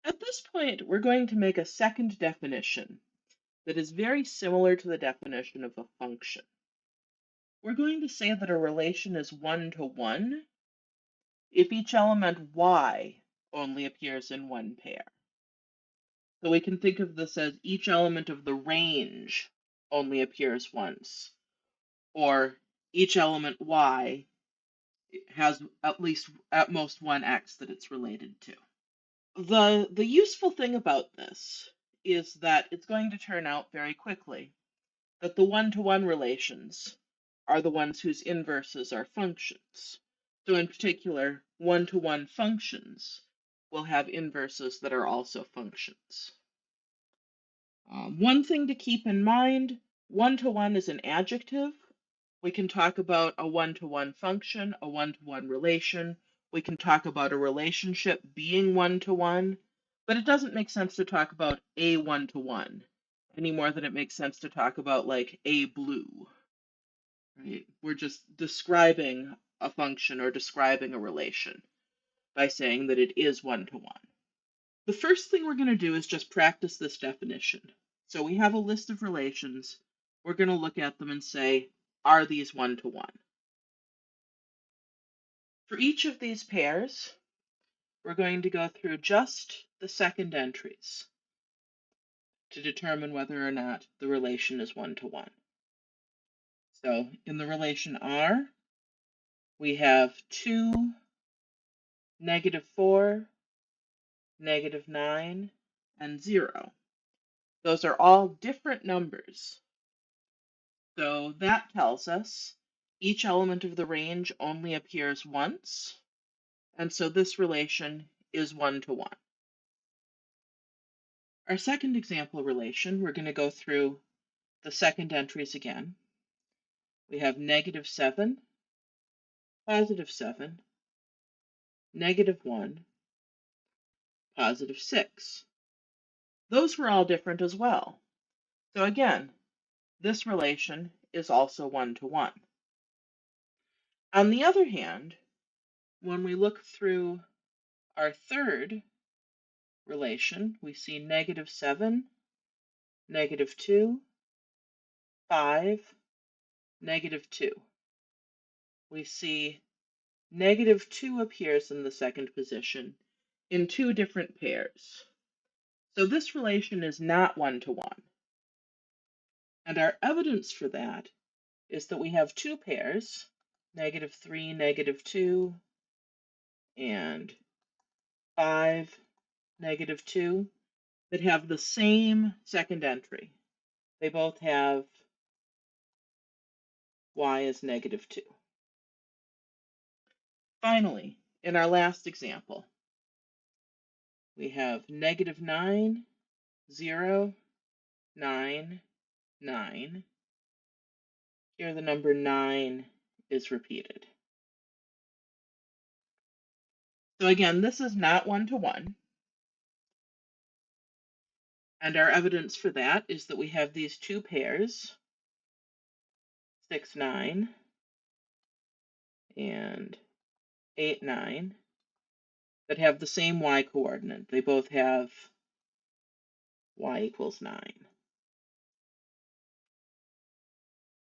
At this point, we're going to make a second definition that is very similar to the definition of a function. We're going to say that a relation is one-to-one if each element y only appears in one pair. So we can think of this as each element of the range only appears once, or each element y has at most one x that it's related to. The useful thing about this is that it's going to turn out very quickly that the one-to-one relations are the ones whose inverses are functions. So in particular, one-to-one functions will have inverses that are also functions. One thing to keep in mind, one-to-one is an adjective. We can talk about a one-to-one function, a one-to-one relation. We can talk about a relationship being one-to-one, but it doesn't make sense to talk about a one-to-one any more than it makes sense to talk about like a blue, right? We're just describing a function or describing a relation by saying that it is one-to-one. The first thing we're going to do is just practice this definition. So we have a list of relations. We're going to look at them and say, are these one-to-one? For each of these pairs, we're going to go through just the second entries to determine whether or not the relation is one-to-one. So in the relation R, we have 2, -4, -9, and 0. Those are all different numbers. So that tells us each element of the range only appears once, and so this relation is one-to-one. Our second example relation, we're going to go through the second entries again. We have -7, +7, -1, +6. Those were all different as well. So again, this relation is also one-to-one. On the other hand, when we look through our third relation, we see -7, -2, 5, -2. We see -2 appears in the second position in two different pairs. So this relation is not one-to-one. And our evidence for that is that we have two pairs, -3, -2, and 5, -2, that have the same second entry. They both have y is -2. Finally, in our last example, we have -9, 0, 9, 9. Here the number 9 is repeated. So again, this is not one-to-one. And our evidence for that is that we have these two pairs, 6, 9 and 8, 9, that have the same y coordinate. They both have y = 9.